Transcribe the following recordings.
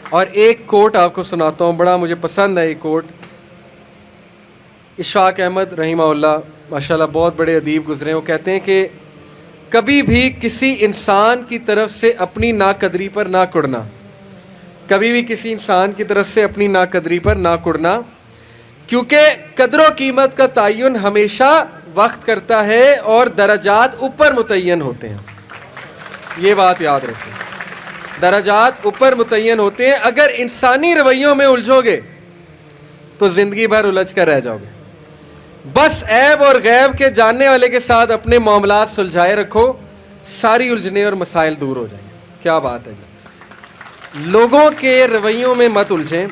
اور ایک کوٹ آپ کو سناتا ہوں، بڑا مجھے پسند ہے یہ کوٹ. اشفاق احمد رحمہ اللہ ماشاءاللہ بہت بڑے ادیب گزرے ہیں، وہ کہتے ہیں کہ کبھی بھی کسی انسان کی طرف سے اپنی ناقدری پر نہ کڑنا، کبھی بھی کسی انسان کی طرف سے اپنی ناقدری پر نہ کڑنا، کیونکہ قدر و قیمت کا تعین ہمیشہ وقت کرتا ہے اور درجات اوپر متعین ہوتے ہیں. یہ بات یاد رکھیں، درجات اوپر متعین ہوتے ہیں. اگر انسانی رویوں میں الجھو گے تو زندگی بھر الجھ کر رہ جاؤ گے. بس عیب اور غیب کے جاننے والے کے ساتھ اپنے معاملات سلجھائے رکھو، ساری الجھنے اور مسائل دور ہو جائیں گے. کیا بات ہے جی. لوگوں کے رویوں میں مت الجھیں،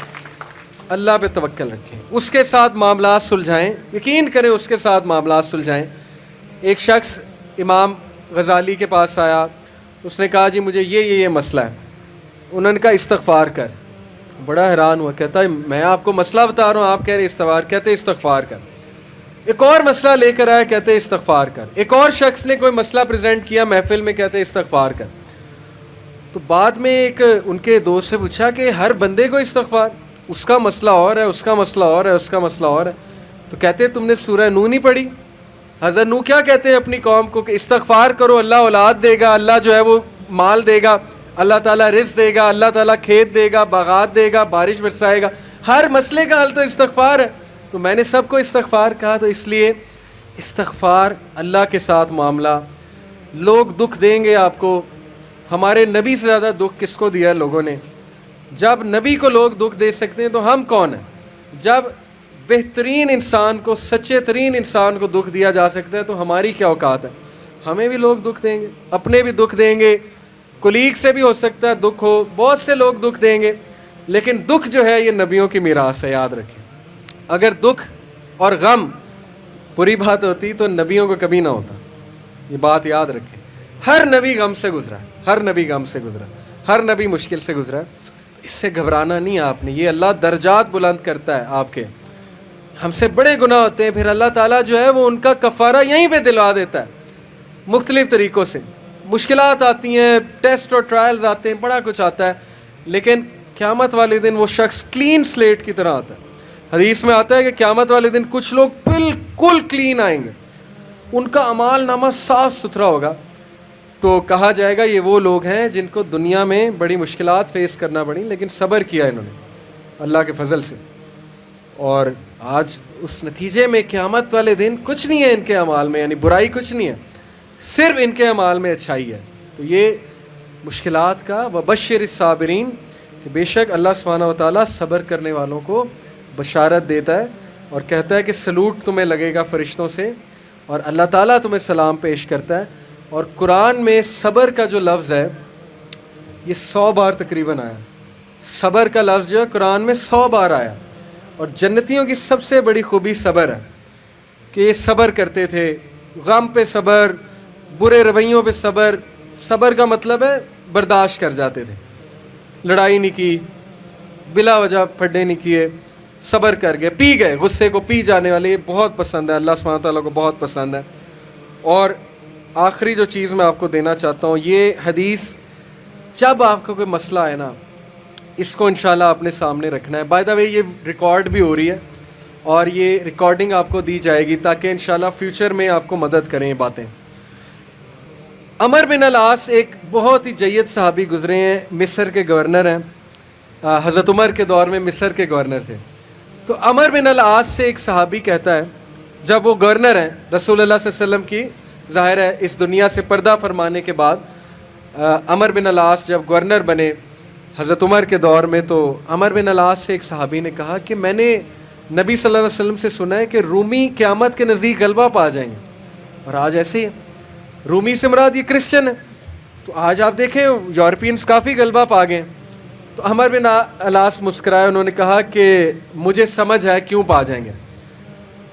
اللہ پہ توکل رکھیں، اس کے ساتھ معاملات سلجھائیں، یقین کریں اس کے ساتھ معاملات سلجھائیں. ایک شخص امام غزالی کے پاس آیا، اس نے کہا جی مجھے یہ مسئلہ ہے. انہوں نے کہا استغفار کر. بڑا حیران ہوا، کہتا ہے میں آپ کو مسئلہ بتا رہا ہوں، آپ کہہ رہے استغفار. کہتے استغفار کر. ایک اور مسئلہ لے کر آیا، کہتے استغفار کر. ایک اور شخص نے کوئی مسئلہ پریزنٹ کیا محفل میں، کہتے استغفار کر. تو بعد میں ایک ان کے دوست سے پوچھا کہ ہر بندے کو استغفار، اس کا مسئلہ اور ہے، اس کا مسئلہ اور ہے، اس کا مسئلہ اور ہے. تو کہتے تم نے سورہ نوح نہیں پڑھی؟ حضرت نوح کیا کہتے ہیں اپنی قوم کو کہ استغفار کرو، اللہ اولاد دے گا، اللہ جو ہے وہ مال دے گا، اللہ تعالیٰ رزق دے گا، اللہ تعالیٰ کھیت دے گا، باغات دے گا، بارش برسائے گا. ہر مسئلے کا حل تو استغفار ہے. تو میں نے سب کو استغفار کہا. تو اس لیے استغفار، اللہ کے ساتھ معاملہ. لوگ دکھ دیں گے آپ کو. ہمارے نبی سے زیادہ دکھ کس کو دیا ہے لوگوں نے؟ جب نبی کو لوگ دکھ دے سکتے ہیں تو ہم کون ہیں؟ جب بہترین انسان کو، سچے ترین انسان کو دکھ دیا جا سکتا ہے تو ہماری کیا اوقات ہے؟ ہمیں بھی لوگ دکھ دیں گے، اپنے بھی دکھ دیں گے، کولیگ سے بھی ہو سکتا ہے دکھ ہو، بہت سے لوگ دکھ دیں گے. لیکن دکھ جو ہے یہ نبیوں کی میراث ہے، یاد رکھیں. اگر دکھ اور غم بری بات ہوتی تو نبیوں کو کبھی نہ ہوتا. یہ بات یاد رکھیں. ہر نبی غم سے گزرا ہے، ہر نبی غم سے گزرا، ہر نبی مشکل سے گزرا ہے. اس سے گھبرانا نہیں آپ نے. یہ اللہ درجات بلند کرتا ہے آپ کے. ہم سے بڑے گناہ ہوتے ہیں، پھر اللہ تعالیٰ جو ہے وہ ان کا کفارہ یہیں پہ دلوا دیتا ہے مختلف طریقوں سے. مشکلات آتی ہیں، ٹیسٹ اور ٹرائلز آتے ہیں، بڑا کچھ آتا ہے، لیکن قیامت والے دن وہ شخص کلین سلیٹ کی طرح آتا ہے. حدیث میں آتا ہے کہ قیامت والے دن کچھ لوگ بالکل کلین آئیں گے، ان کا اعمال نامہ صاف ستھرا ہوگا. تو کہا جائے گا یہ وہ لوگ ہیں جن کو دنیا میں بڑی مشکلات فیس کرنا پڑی لیکن صبر کیا انہوں نے اللہ کے فضل سے. اور آج اس نتیجے میں قیامت والے دن کچھ نہیں ہے ان کے اعمال میں، یعنی برائی کچھ نہیں ہے، صرف ان کے اعمال میں اچھائی ہے. تو یہ مشکلات کا وبشر الصابرین، کہ بے شک اللہ سبحانہ و تعالیٰ صبر کرنے والوں کو بشارت دیتا ہے اور کہتا ہے کہ سلوٹ تمہیں لگے گا فرشتوں سے، اور اللہ تعالیٰ تمہیں سلام پیش کرتا ہے. اور قرآن میں صبر کا جو لفظ ہے یہ 100 بار تقریباً آیا. صبر کا لفظ جو ہے قرآن میں 100 بار آیا. اور جنتیوں کی سب سے بڑی خوبی صبر ہے کہ یہ صبر کرتے تھے. غم پہ صبر، برے رویوں پہ صبر. صبر کا مطلب ہے برداشت کر جاتے تھے، لڑائی نہیں کی، بلا وجہ پھڈے نہیں کیے، صبر کر گئے، پی گئے. غصے کو پی جانے والے یہ بہت پسند ہے، اللہ سبحانہ تعالیٰ کو بہت پسند ہے. اور آخری جو چیز میں آپ کو دینا چاہتا ہوں، یہ حدیث جب آپ کو کوئی مسئلہ ہے نا، اس کو انشاءاللہ اپنے سامنے رکھنا ہے. بائی دا وے یہ ریکارڈ بھی ہو رہی ہے اور یہ ریکارڈنگ آپ کو دی جائے گی تاکہ انشاءاللہ فیوچر میں آپ کو مدد کریں یہ باتیں. عمر بن العاص ایک بہت ہی جید صحابی گزرے ہیں، مصر کے گورنر ہیں. حضرت عمر کے دور میں مصر کے گورنر تھے. تو عمر بن العاص سے ایک صحابی کہتا ہے، جب وہ گورنر ہیں رسول اللہ صلی اللہ علیہ وسلم کی، ظاہر ہے اس دنیا سے پردہ فرمانے کے بعد عمر بن العاص جب گورنر بنے حضرت عمر کے دور میں، تو عمر بن العاص سے ایک صحابی نے کہا کہ میں نے نبی صلی اللہ علیہ وسلم سے سنا ہے کہ رومی قیامت کے نزدیک غلبہ پا جائیں گے. اور آج ایسے ہی ہے. رومی سے مراد یہ کرسچن ہے، تو آج آپ دیکھیں یورپینس کافی غلبہ پا گئے. تو عمر بن العاص مسکرائے، انہوں نے کہا کہ مجھے سمجھ ہے کیوں پا جائیں گے.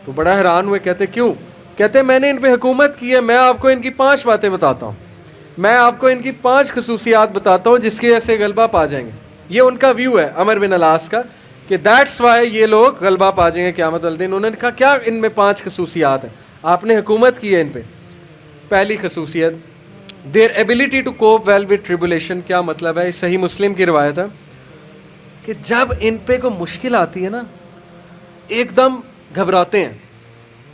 تو بڑا حیران ہوئے، کہتے کیوں؟ کہتے میں نے ان پہ حکومت کی ہے، میں آپ کو ان کی 5 باتیں بتاتا ہوں، میں آپ کو ان کی 5 خصوصیات بتاتا ہوں جس کی وجہ سے غلبہ پا جائیں گے. یہ ان کا ویو ہے عمر بن العاص کا کہ دیٹس وائی یہ لوگ غلبہ پا جائیں گے قیامت والے دن. انہوں نے کہا کیا ان میں 5 خصوصیات ہیں؟ آپ نے حکومت کی ہے ان پہ. پہلی خصوصیت their ability to cope well with tribulation. کیا مطلب ہے؟ صحیح مسلم کی روایت ہے. کہ جب ان پہ کوئی مشکل آتی ہے نا ایک دم گھبراتے ہیں,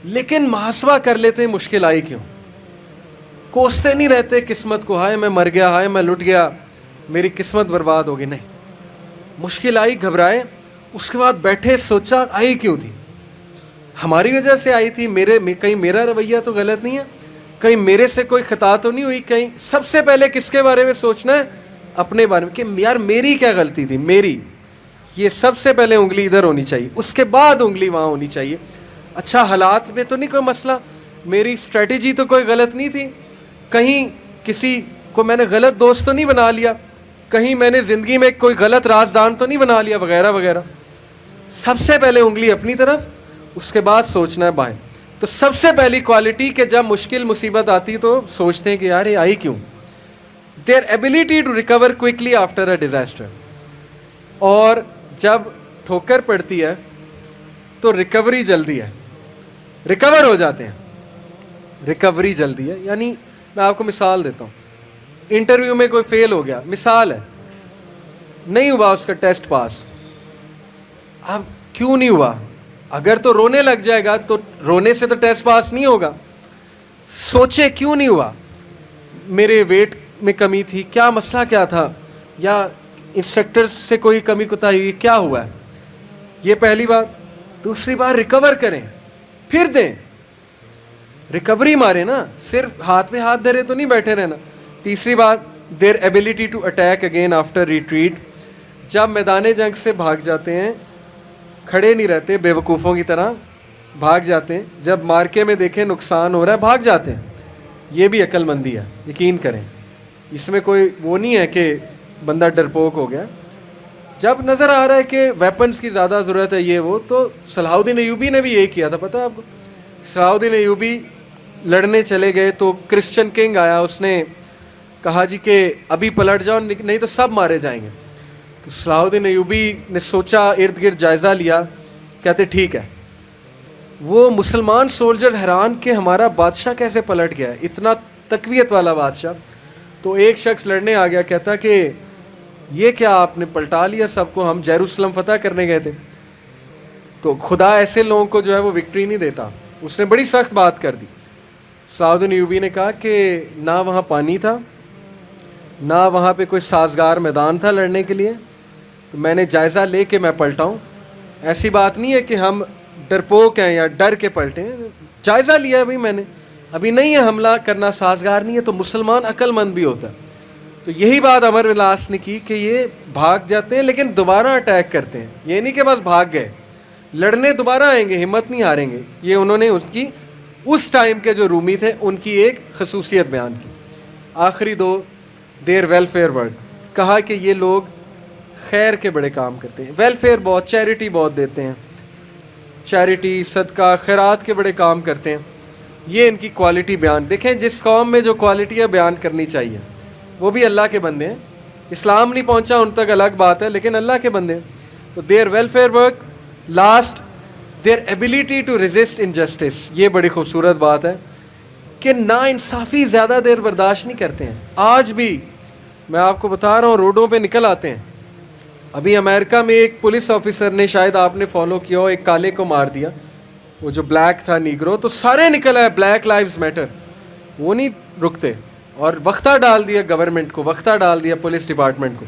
لیکن محاسبہ کر لیتے ہیں مشکل آئی کیوں. کوستے نہیں رہتے قسمت کو, ہائے میں مر گیا, ہائے میں لٹ گیا, میری قسمت برباد ہوگی. نہیں, مشکل آئی گھبرائے, اس کے بعد بیٹھے سوچا آئی کیوں تھی, ہماری وجہ سے آئی تھی, کہیں میرا رویہ تو غلط نہیں ہے, کہیں میرے سے کوئی خطا تو نہیں ہوئی, کہیں سب سے پہلے کس کے بارے میں سوچنا ہے, اپنے بارے میں, کہ یار میری کیا غلطی تھی, میری. یہ سب سے پہلے انگلی ادھر ہونی چاہیے, اس کے بعد انگلی وہاں ہونی چاہیے. اچھا حالات میں تو نہیں کوئی مسئلہ, میری اسٹریٹجی تو کوئی غلط نہیں تھی, کہیں کسی کو میں نے غلط دوست تو نہیں بنا لیا, کہیں میں نے زندگی میں کوئی غلط رازدان تو نہیں بنا لیا, وغیرہ وغیرہ. سب سے پہلے انگلی اپنی طرف, اس کے بعد سوچنا ہے بائیں. تو سب سے پہلی کوالٹی کہ جب مشکل مصیبت آتی تو سوچتے ہیں کہ یار یہ آئی کیوں. Their ability to recover quickly after a disaster. اور جب ٹھوکر پڑتی ہے تو ریکوری جلدی ہے, ریکور ہو جاتے ہیں, ریکوری جلدی ہے. یعنی میں آپ کو مثال دیتا ہوں, انٹرویو میں کوئی فیل ہو گیا, مثال ہے, نہیں ہوا اس کا ٹیسٹ پاس. اب کیوں نہیں ہوا, اگر تو رونے لگ جائے گا تو رونے سے تو ٹیسٹ پاس نہیں ہوگا. سوچے کیوں نہیں ہوا, میرے ویٹ میں کمی تھی, کیا مسئلہ کیا تھا, یا انسٹرکٹر سے کوئی کمی کوتاہی ہوئی, کیا ہوا ہے. یہ پہلی بات. دوسری بات, ریکور کریں, پھر دیں, ریکوری مارے نا, صرف ہاتھ میں ہاتھ دھرے تو نہیں بیٹھے رہنا. تیسری بات, their ability to attack again after retreat. جب میدان جنگ سے بھاگ جاتے ہیں, کھڑے نہیں رہتے بے وقوفوں کی طرح, بھاگ جاتے ہیں. جب مارکے میں دیکھیں نقصان ہو رہا ہے, بھاگ جاتے ہیں. یہ بھی عقل مندی ہے, یقین کریں, اس میں کوئی وہ نہیں ہے کہ بندہ ڈرپوک ہو گیا. جب نظر آ رہا ہے کہ ویپنز کی زیادہ ضرورت ہے یہ وہ, تو صلاح الدین ایوبی نے بھی یہی کیا تھا, پتہ ہے آپ کو. صلاح الدین ایوبی لڑنے چلے گئے تو کرسچن کنگ آیا, اس نے کہا جی کہ ابھی پلٹ جاؤ نہیں تو سب مارے جائیں گے. تو صلاح الدین ایوبی نے سوچا, ارد گرد جائزہ لیا, کہتے ٹھیک ہے. وہ مسلمان سولجر حیران کہ ہمارا بادشاہ کیسے پلٹ گیا ہے, اتنا تقویت والا بادشاہ. تو ایک شخص لڑنے آ گیا, کہتا کہ یہ کیا آپ نے پلٹا لیا سب کو, ہم یروشلم فتح کرنے گئے تھے. تو خدا ایسے لوگوں کو جو ہے وہ وکٹری نہیں دیتا. اس نے بڑی سخت بات کر دی. صلاح الدین ایوبی نے کہا کہ نہ وہاں پانی تھا, نہ وہاں پہ کوئی سازگار میدان تھا لڑنے کے لیے, تو میں نے جائزہ لے کے میں پلٹاؤں. ایسی بات نہیں ہے کہ ہم ڈرپوک ہیں یا ڈر کے پلٹیں, جائزہ لیا ہے بھائی میں نے, ابھی نہیں ہے حملہ کرنا سازگار نہیں ہے. تو مسلمان عقل مند بھی ہوتا ہے. تو یہی بات امر ولاس نے کی کہ یہ بھاگ جاتے ہیں لیکن دوبارہ اٹیک کرتے ہیں. یہ نہیں کہ بس بھاگ گئے, لڑنے دوبارہ آئیں گے, ہمت نہیں ہاریں گے. یہ انہوں نے اس ٹائم کے جو رومی تھے ان کی ایک خصوصیت بیان کی. آخری دو, دیر ویلفیئر ورک. کہا کہ یہ لوگ خیر کے بڑے کام کرتے ہیں, ویلفیئر بہت, چیریٹی بہت دیتے ہیں, چیریٹی صدقہ خیرات کے بڑے کام کرتے ہیں. یہ ان کی کوالٹی بیان. دیکھیں جس قوم میں جو کوالٹیاں بیان کرنی چاہیے, وہ بھی اللہ کے بندے ہیں. اسلام نہیں پہنچا ان تک الگ بات ہے, لیکن اللہ کے بندے ہیں. تو their welfare work. Last, their ability to resist injustice. یہ بڑی خوبصورت بات ہے کہ نا انصافی زیادہ دیر برداشت نہیں کرتے ہیں. آج بھی میں آپ کو بتا رہا ہوں, روڈوں پہ نکل آتے ہیں. ابھی امریکہ میں ایک پولیس آفیسر نے, شاید آپ نے فالو کیا ہو, ایک کالے کو مار دیا, وہ جو بلیک تھا نیگرو, تو سارے نکل آئے بلیک لائیوز میٹر. وہ نہیں رکتے, اور وقتہ ڈال دیا گورنمنٹ کو, وقتہ ڈال دیا پولیس ڈپارٹمنٹ کو,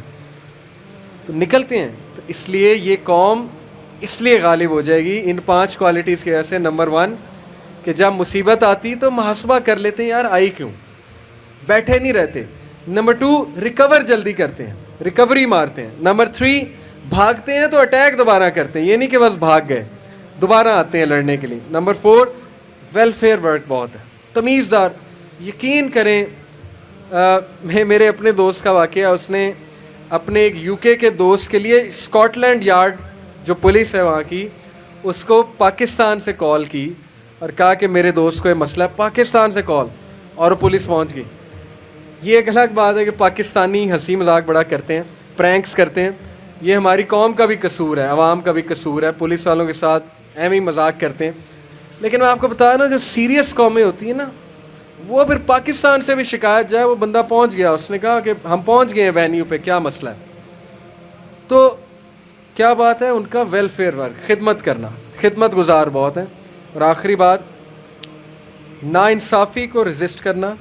تو نکلتے ہیں. تو اس لیے یہ قوم اس لیے غالب ہو جائے گی ان 5 کوالٹیز کی وجہ سے. نمبر 1 کہ جب مصیبت آتی تو محاسبہ کر لیتے ہیں, یار آئی کیوں, بیٹھے نہیں رہتے. نمبر 2 ریکور جلدی کرتے ہیں, ریکوری مارتے ہیں. نمبر 3 بھاگتے ہیں تو اٹیک دوبارہ کرتے ہیں, یہ نہیں کہ بس بھاگ گئے, دوبارہ آتے ہیں لڑنے کے لیے. نمبر 4 ویلفیئر ورک بہت ہے, تمیزدار. یقین کریں, میرے اپنے دوست کا واقعہ, اس نے اپنے ایک یو کے دوست کے لیے اسکاٹ لینڈ یارڈ جو پولیس ہے وہاں کی, اس کو پاکستان سے کال کی اور کہا کہ میرے دوست کو یہ مسئلہ ہے. پاکستان سے کال, اور پولیس پہنچ گئی. یہ ایک الگ بات ہے کہ پاکستانی ہنسی مذاق بڑا کرتے ہیں, پرینکس کرتے ہیں. یہ ہماری قوم کا بھی قصور ہے, عوام کا بھی قصور ہے, پولیس والوں کے ساتھ ایم ہی مذاق کرتے ہیں. لیکن میں آپ کو بتا رہا ہوں, جو سیریس قومیں ہوتی ہیں نا, وہ پھر پاکستان سے بھی شکایت جائے, وہ بندہ پہنچ گیا, اس نے کہا کہ ہم پہنچ گئے ہیں وینیو پہ, کیا مسئلہ ہے. تو کیا بات ہے ان کا ویلفیئر ورک, خدمت کرنا, خدمت گزار بہت ہیں. اور آخری بات, ناانصافی کو ریزسٹ کرنا,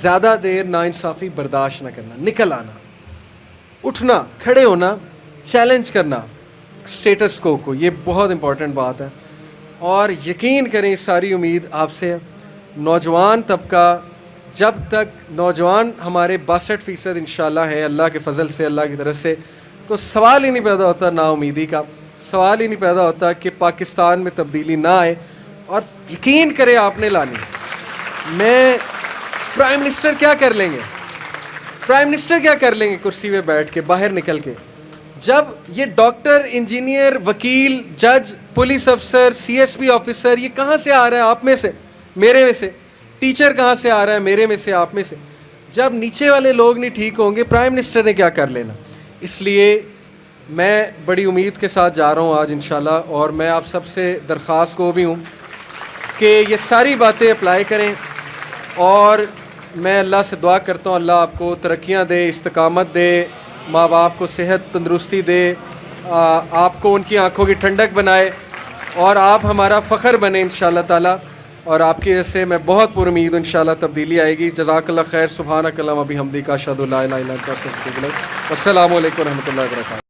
زیادہ دیر ناانصافی برداشت نہ کرنا, نکل آنا, اٹھنا, کھڑے ہونا, چیلنج کرنا اسٹیٹس کو, یہ بہت امپورٹنٹ بات ہے. اور یقین کریں اس ساری امید آپ سے, نوجوان طبقہ جب تک نوجوان ہمارے 62% انشاءاللہ ہے اللہ کے فضل سے, اللہ کی طرف سے, تو سوال ہی نہیں پیدا ہوتا نا امیدی کا, سوال ہی نہیں پیدا ہوتا کہ پاکستان میں تبدیلی نہ آئے. اور یقین کریں آپ نے لانی, میں پرائم منسٹر کیا کر لیں گے, پرائم منسٹر کیا کر لیں گے کرسی پہ بیٹھ کے باہر نکل کے, جب یہ ڈاکٹر, انجینئر, وکیل, جج, پولیس افسر, سی ایس پی آفیسر, یہ کہاں سے آ رہا ہے آپ میں سے, میرے میں سے, ٹیچر کہاں سے آ رہا ہے میرے میں سے, آپ میں سے, جب نیچے والے لوگ نہیں ٹھیک ہوں گے پرائم منسٹر نے کیا کر لینا. اس لیے میں بڑی امید کے ساتھ جا رہا ہوں آج انشاءاللہ, اور میں آپ سب سے درخواست کو بھی ہوں کہ یہ ساری باتیں اپلائی کریں. اور میں اللہ سے دعا کرتا ہوں اللہ آپ کو ترقیاں دے, استقامت دے, ماں باپ کو صحت تندرستی دے, آپ کو ان کی آنکھوں کی ٹھنڈک بنائے, اور آپ ہمارا فخر بنے انشاءاللہ تعالی. اور آپ کی وجہ سے میں بہت پر امید ہوں انشاءاللہ تبدیلی آئے گی. جزاک اللہ خیر. سبحانک اللہم و بحمدک اشہد ان لا الہ الا انت استغفرک و اتوب الیک. السلام علیکم و رحمۃ اللہ وبرکاتہ.